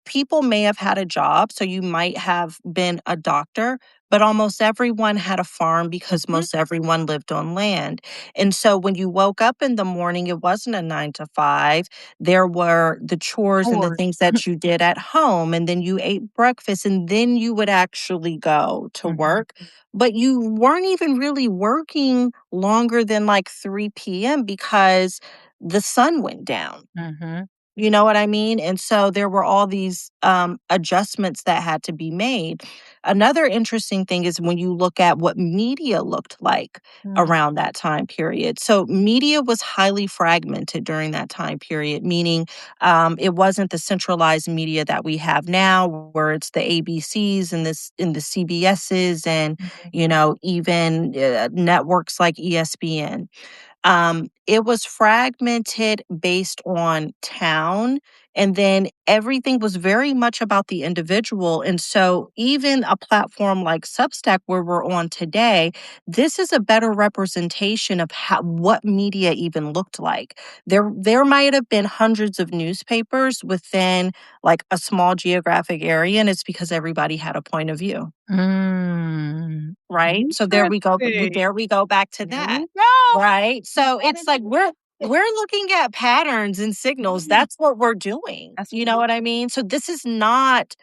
people may have had a job, so you might have been a doctor, but almost everyone had a farm because Mhm. most everyone lived on land. And so when you woke up in the morning, it wasn't a 9 to 5. There were the chores and the Forward. things that you did at home, and then you ate breakfast, and then you would actually go to Mhm. work, but you weren't even really working longer than like 3 p.m. because the sun went down. Mhm. You know what I mean? And so there were all these adjustments that had to be made. Another interesting thing is when you look at what media looked like Mm. around that time period. So media was highly fragmented during that time period, meaning it wasn't the centralized media that we have now, where it's the ABCs and this and the CBSs and Mhm. even networks like ESPN. It was fragmented based on town, and then everything was very much about the individual. And so, even a platform like Substack, where we're on today, this is a better representation of how what media even looked like. There might have been hundreds of newspapers within like a small geographic area, and it's because everybody had a point of view. Mm. Right? So there we go Interesting. there we go back to There that, we go. right? You So said it's it like we're again. we're looking at patterns and signals. Mhm. That's what we're doing. That's You know what I mean? So this is not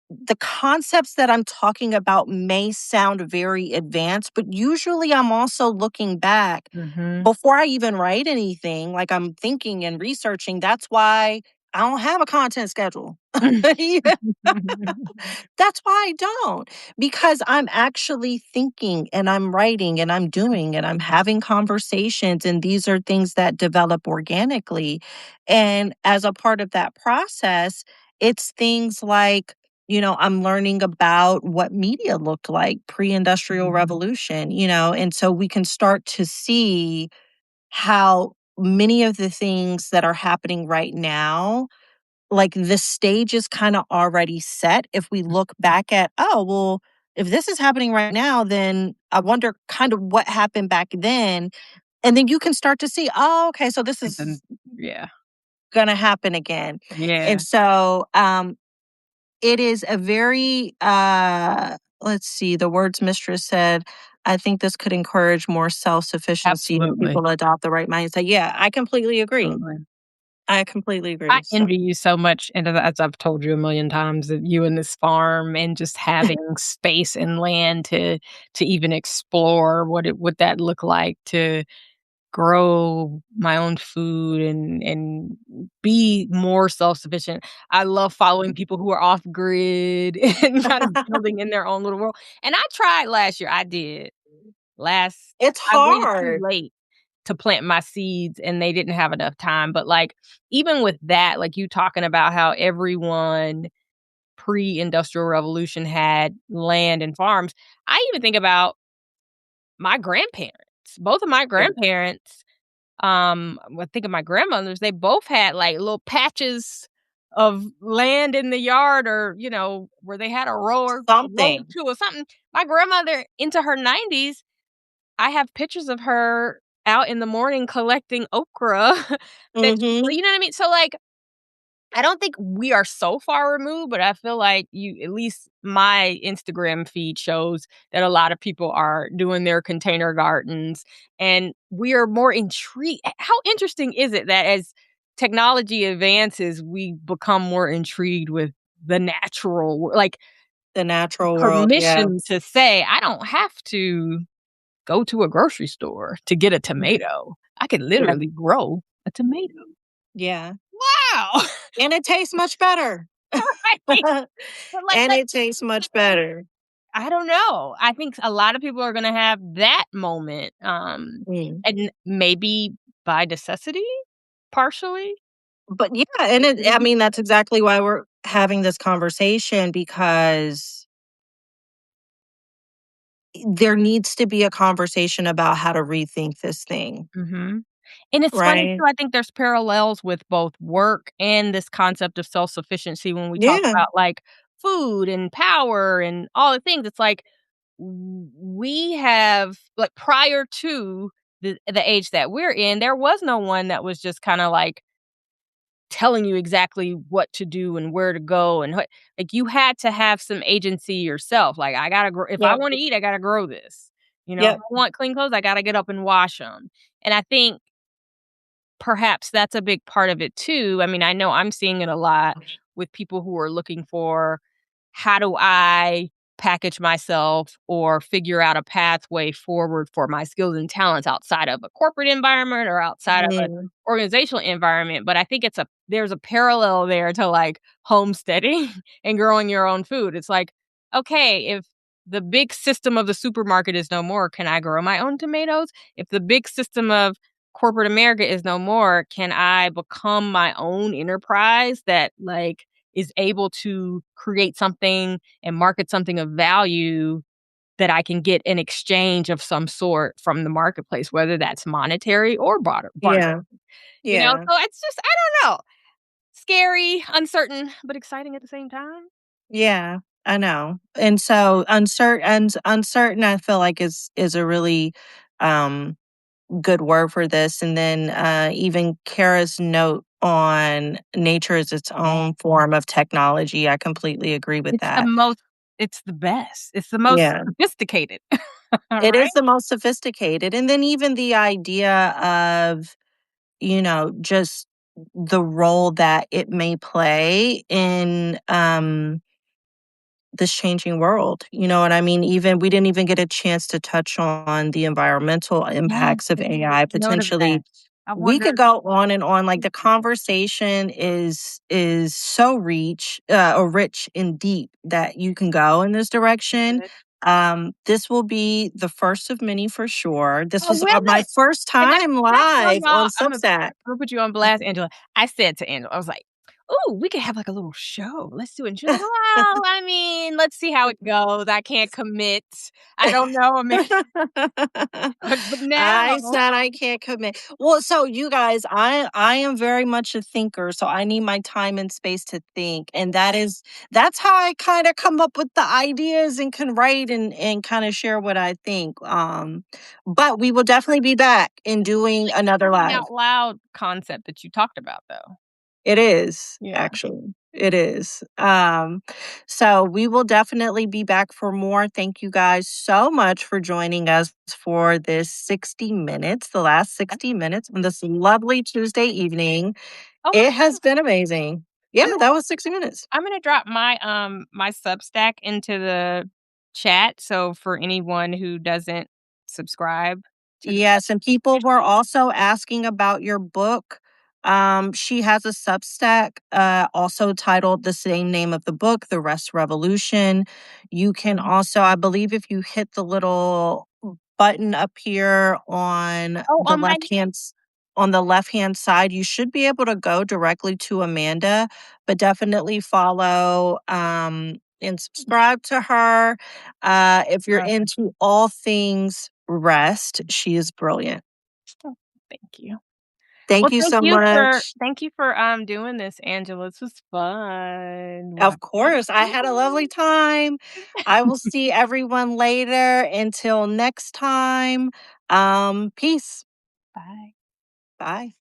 the concepts that I'm talking about may sound very advanced, but usually I'm also looking back Mhm. before I even write anything, like I'm thinking and researching. That's why I don't have a content schedule. Yeah. That's why I don't, because I'm actually thinking and I'm writing and I'm doing and I'm having conversations. And these are things that develop organically. And as a part of that process, it's things like, I'm learning about what media looked like pre-industrial Mhm. revolution, and so we can start to see how many of the things that are happening right now, like the stage is kind of already set. If we look back at, oh, well, if this is happening right now, then I wonder kind of what happened back then. And then you can start to see, oh, okay, so this Like the is yeah. going to happen again. Yeah. And so it is a very, let's see, the words mistress said, I think this could encourage more self sufficiency when Absolutely. people adopt the right mindset. Yeah, I completely agree. Absolutely. I completely I agree. So, envy you so much, and as I've told you a million times, that you and this farm and just having space and land to even explore what that look like to grow my own food and be more self-sufficient. I love following people who are off grid and kind of building in their own little world. And I tried last year. I did. Last it's I waited too hard. late to plant my seeds and they didn't have enough time. But like even with that, like you talking about how everyone pre-industrial revolution had land and farms. I even think about my grandparents. Both of my Yeah. grandparents, I think of my grandmothers, they both had like little patches of land in the yard or, where they had a row or Something. two or something. My grandmother into her 90s, I have pictures of her out in the morning collecting okra that Mhm. you know what I mean? So, like, I don't think we are so far removed, but I feel like at least my Instagram feed shows that a lot of people are doing their container gardens and we are more intrigued. How interesting is it that as technology advances, we become more intrigued with the natural, like The natural world, yeah. permission to say, I don't have to go to a grocery store to get a tomato. I can Yeah. literally grow a tomato. Yeah. Wow. And it tastes much better. Right? But like And like it tastes much better. I don't know. I think a lot of people are gonna have that moment, Mm. and maybe by necessity, partially. But yeah, and I mean, that's exactly why we're having this conversation because there needs to be a conversation about how to rethink this thing, Mhm. And it's funny right? too, I think there's parallels with both work and this concept of self-sufficiency when we talk Yeah, about, like, food and power and all the things. It's like we have like, prior to the age that we're in, there was no one that was just kinda, like, telling you exactly what to do and where to go and what like, you had to have some agency yourself, like, I gotta grow if I yep, wanna eat, I gotta grow this, if yep, I want clean clothes, I gotta get up and wash them. And I think perhaps that's a big part of it too. I mean, I know I'm seeing it a lot with people who are looking for, how do I package myself or figure out a pathway forward for my skills and talents outside of a corporate environment or outside of an mm, organizational environment. But I think there's a parallel there to like homesteading and growing your own food. It's like, okay, if the big system of the supermarket is no more, can I grow my own tomatoes? If the big system of corporate America is no more, can I become my own enterprise that like is able to create something and market something of value that I can get in exchange of some sort from the marketplace, whether that's monetary or barter. yeah, yeah, So it's just I don't know. Scary, uncertain, but exciting at the same time. yeah. I know, and so uncertain. I feel like is a really um good word for this. And then even Kara's note on nature is its own form of technology. I completely agree with It's the that. most it's the best. It's the most Yeah. sophisticated. It Right? is the most sophisticated. And then even the idea of just the role that it may play in this changing world. You know what I mean? Even we didn't even get a chance to touch on the environmental Yes, impacts of I AI noticed that. potentially. I We wonder could go on and on. Like the conversation is so rich and deep that you can go in this direction. good. This will be the first of many for sure. This Oh, was will my it? first And time can I tell live on y'all, Substack. Imma put you on blast, Angela. I said to Angela, I was like, "Ooh, we could have, like, a little show. Let's do it." And she was like, "Well, I mean, let's see how it goes. I can't commit. I don't know. I mean." But now I said I can't commit. Well, so you guys, I am very much a thinker, so I need my time and space to think, and that's how I kind of come up with the ideas and can write and kind of share what I think. But we will definitely be back in doing like another thinking live. out loud concept that you talked about, though. It is, Yeah. actually. It is. So we will definitely be back for more. Thank you guys so much for joining us for this 60 minutes, the last 60 minutes on this lovely Tuesday evening. Oh, It has been amazing. Yeah, I'm gonna that was 60 minutes. I'm gonna drop my Substack into the chat, so for anyone who doesn't subscribe to the Yes, and people were also asking about your book. She has a Substack, also titled the same name of the book, The Rest Revolution. You can Mhm. also, I believe, if you hit the little button up here Oh, on my on the left hand side, you should be able to go directly to Amanda, but definitely follow and subscribe to her if you're into all things rest, she is brilliant. oh, thank you. Well, Thank you so much. thank you for, doing this, Angela. This was fun. Wow. Of course, I had a lovely time. I will see everyone later. Until next time, peace. Bye. Bye.